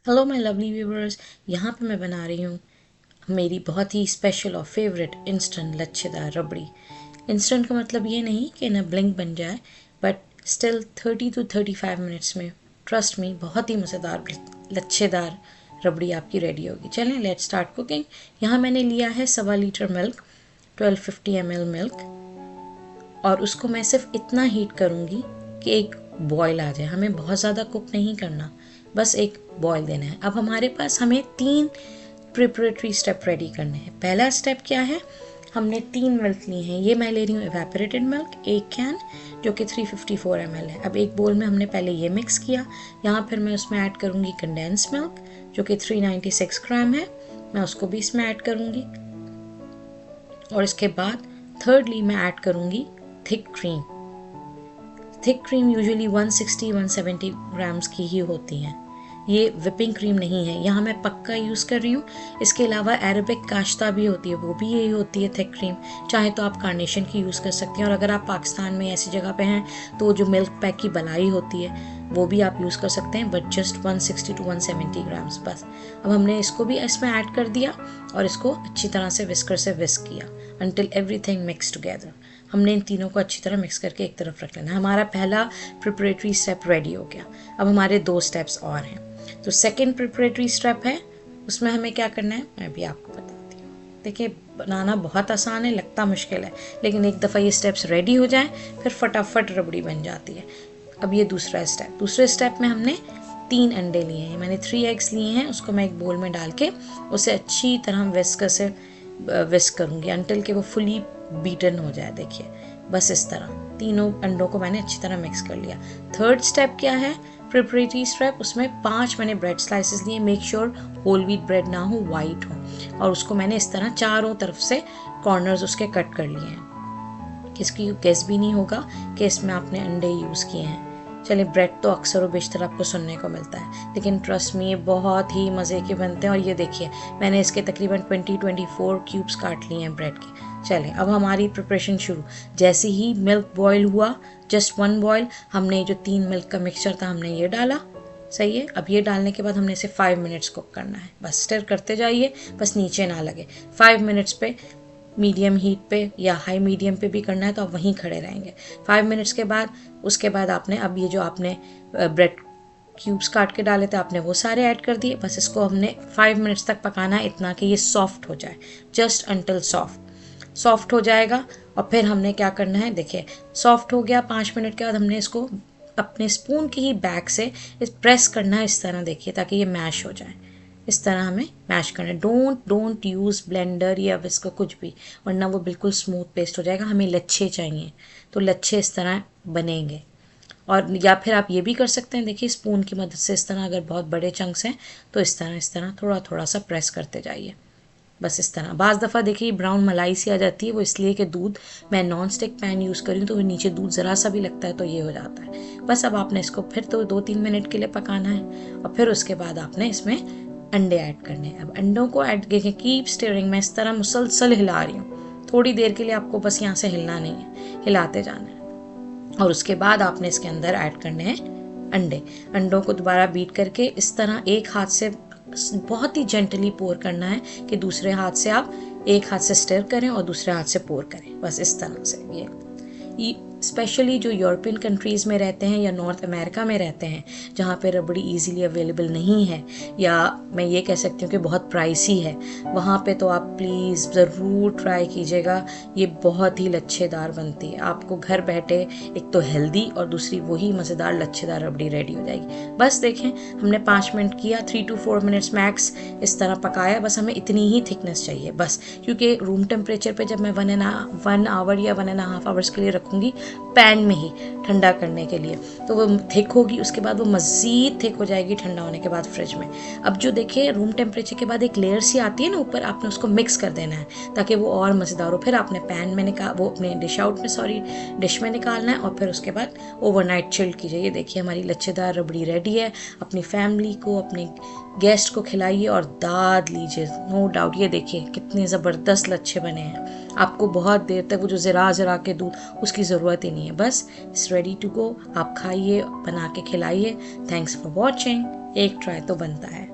Hello my lovely viewers, यहाँ पे मैं बना रही हूँ मेरी बहुत ही स्पेशल और फेवरेट इंस्टेंट लच्छेदार रबड़ी। इंस्टेंट का मतलब ये नहीं कि ना ब्लिंक बन जाए, बट स्टिल 30 to 35 मिनट्स में ट्रस्ट मी बहुत ही मज़ेदार लच्छेदार रबड़ी आपकी रेडी होगी। चलें लेट्स स्टार्ट कुकिंग। यहाँ मैंने लिया है 1.25 लीटर मिल्क, 1250 ml मिल्क, और उसको मैं सिर्फ इतना हीट करूँगी कि एक बॉयल आ जाए। हमें बहुत ज़्यादा कुक नहीं करना, बस एक बॉयल देना है। अब हमारे पास हमें 3 प्रिपरेटरी स्टेप रेडी करने हैं। पहला स्टेप क्या है, हमने 3 मिल्क ली हैं। ये मैं ले रही हूँ एवेपोरेटेड मिल्क, 1 कैन, जो कि 354 ml है। अब एक बोल में हमने पहले ये मिक्स किया। यहाँ फिर मैं उसमें ऐड करूँगी कंडेंस मिल्क, जो कि 396 ग्राम है, मैं उसको भी इसमें ऐड करूँगी। और इसके बाद थर्डली मैं ऐड करूँगी thick cream. Thick cream usually 160-170 grams की ही होती हैं। ये विपिंग क्रीम नहीं है, यहाँ मैं पक्का यूज़ कर रही हूँ। इसके अलावा अरेबिक काश्ता भी होती है, वो भी यही होती है थिक क्रीम। चाहे तो आप कार्नेशन की यूज़ कर सकते हैं, और अगर आप पाकिस्तान में ऐसी जगह पे हैं तो जो मिल्क पैक की बलाई होती है वो भी आप यूज़ कर सकते हैं, बट जस्ट 160-170 ग्राम्स बस। अब हमने इसको भी इसमें ऐड कर दिया और इसको अच्छी तरह से विस्कर से विस्क किया until everything mixed together। हमने इन तीनों को अच्छी तरह मिक्स करके एक तरफ रख लेना। हमारा पहला प्रिपरेटरी स्टेप रेडी हो गया। अब हमारे 2 स्टेप्स और हैं। तो सेकंड प्रिपरेटरी स्टेप है, उसमें हमें क्या करना है मैं भी आपको बताती हूँ। देखिए, बनाना बहुत आसान है, लगता मुश्किल है, लेकिन एक दफ़ा ये स्टेप्स रेडी हो जाएं फिर फटाफट रबड़ी बन जाती है। अब ये दूसरा स्टेप, दूसरे स्टेप में हमने 3 अंडे लिए हैं। मैंने 3 एग्स लिए हैं, उसको मैं एक बोल में डाल के उसे अच्छी तरह विस्कर से विस्क करूँगी अंटिल कि वो फुली बीटन हो जाए। देखिए, बस इस तरह तीनों अंडों को मैंने अच्छी तरह मिक्स कर लिया। थर्ड स्टेप क्या है, प्रिपरेटरी स्टेप, उसमें 5 मैंने ब्रेड स्लाइसेस लिए। Make sure whole wheat bread ना हो, वाइट हो, और उसको मैंने इस तरह चारों तरफ से कॉर्नर्स उसके कट कर लिए हैं। किसकी गेस भी नहीं होगा कि इसमें आपने अंडे यूज़ किए हैं। चलिए, ब्रेड तो अक्सर व बेशतर आपको सुनने को मिलता है, लेकिन ट्रस्ट में ये बहुत ही मज़े के बनते हैं। और ये देखिए, मैंने इसके तकरीबन 20-24 क्यूब्स काट लिए हैं ब्रेड के। चलें, अब हमारी प्रिपरेशन शुरू। जैसे ही मिल्क बॉयल हुआ, जस्ट 1 बॉयल, हमने जो 3 मिल्क का मिक्सचर था हमने ये डाला। सही है। अब ये डालने के बाद हमने इसे 5 मिनट्स कुक करना है। बस स्टिर करते जाइए, बस नीचे ना लगे। 5 मिनट्स पे मीडियम हीट पे या हाई मीडियम पे भी करना है तो आप वहीं खड़े रहेंगे। 5 मिनट्स के बाद, उसके बाद आपने अब ये जो आपने ब्रेड क्यूब्स काट के डाले थे आपने वो सारे ऐड कर दिए। बस इसको हमने 5 मिनट्स तक पकाना है, इतना कि ये सॉफ्ट हो जाए, जस्ट अंटिल सॉफ्ट हो जाएगा। और फिर हमने क्या करना है, देखिए सॉफ्ट हो गया। 5 मिनट के बाद हमने इसको अपने स्पून की ही बैक से प्रेस करना है इस तरह, देखिए, ताकि ये मैश हो जाए। इस तरह हमें मैश करना है। डोंट यूज़ ब्लेंडर या विस्क कुछ भी, वरना वो बिल्कुल स्मूथ पेस्ट हो जाएगा। हमें लच्छे चाहिए, तो लच्छे इस तरह बनेंगे। और या फिर आप ये भी कर सकते हैं, देखिए स्पून की मदद से इस तरह, अगर बहुत बड़े चंक्स हैं तो इस तरह थोड़ा थोड़ा सा प्रेस करते जाइए। बस इस तरह। बाज़ दफ़ा देखिए ब्राउन मलाई सी आ जाती है, वो इसलिए कि दूध, मैं नॉन स्टिक पैन यूज़ करी हूँ तो नीचे दूध ज़रा सा भी लगता है तो ये हो जाता है। बस अब आपने इसको फिर तो 2-3 मिनट के लिए पकाना है, और फिर उसके बाद आपने इसमें अंडे ऐड करने हैं। अब अंडों को ऐड करके कीप स्टीयरिंग, मैं इस तरह मुसलसल हिला रही हूँ। थोड़ी देर के लिए आपको बस यहाँ से हिलना नहीं है, हिलाते जाना है। और उसके बाद आपने इसके अंदर ऐड करने हैं अंडे। अंडों को दोबारा बीट करके इस तरह एक हाथ से बहुत ही जेंटली पोर करना है कि दूसरे हाथ से आप एक हाथ से स्टिर करें और दूसरे हाथ से पोर करें। बस इस तरह से। ये स्पेशली जो यूरोपियन कंट्रीज़ में रहते हैं या नॉर्थ अमेरिका में रहते हैं, जहाँ पे रबड़ी इजीली अवेलेबल नहीं है, या मैं ये कह सकती हूँ कि बहुत प्राइसी है, वहाँ पे तो आप प्लीज़ ज़रूर ट्राई कीजिएगा। ये बहुत ही लच्छेदार बनती है। आपको घर बैठे एक तो हेल्दी और दूसरी वही मज़ेदार लच्छेदार रबड़ी रेडी हो जाएगी। बस देखें, हमने 5 मिनट किया, 3 to 4 मिनट्स मैक्स इस तरह पकाया। बस हमें इतनी ही थिकनेस चाहिए बस, क्योंकि रूम टेम्परेचर पे जब मैं 1 आवर या 1.5 आवर्स के लिए रखूँगी पैन में ही ठंडा करने के लिए, तो वो थिक होगी। उसके बाद वो मज़ीद थिक हो जाएगी ठंडा होने के बाद फ्रिज में। अब जो देखिए रूम टेम्परेचर के बाद एक लेयर सी आती है ना ऊपर, आपने उसको मिक्स कर देना है ताकि वो और मज़ेदार हो। फिर आपने पैन में वो अपने डिश में निकालना है, और फिर उसके बाद ओवरनाइट चिल्ड कीजिए। ये देखिए हमारी लच्छेदार रबड़ी रेडी है। अपनी फैमिली को, अपने गेस्ट को खिलाइए और दाद लीजिए, नो डाउट। ये देखिए कितने ज़बरदस्त लच्छे बने हैं। आपको बहुत देर तक वो जो ज़रा के दूध, उसकी ज़रूरत ही नहीं है। बस इट्स रेडी टू गो। आप खाइए, बना के खिलाइए। Thanks for watching. एक ट्राई तो बनता है।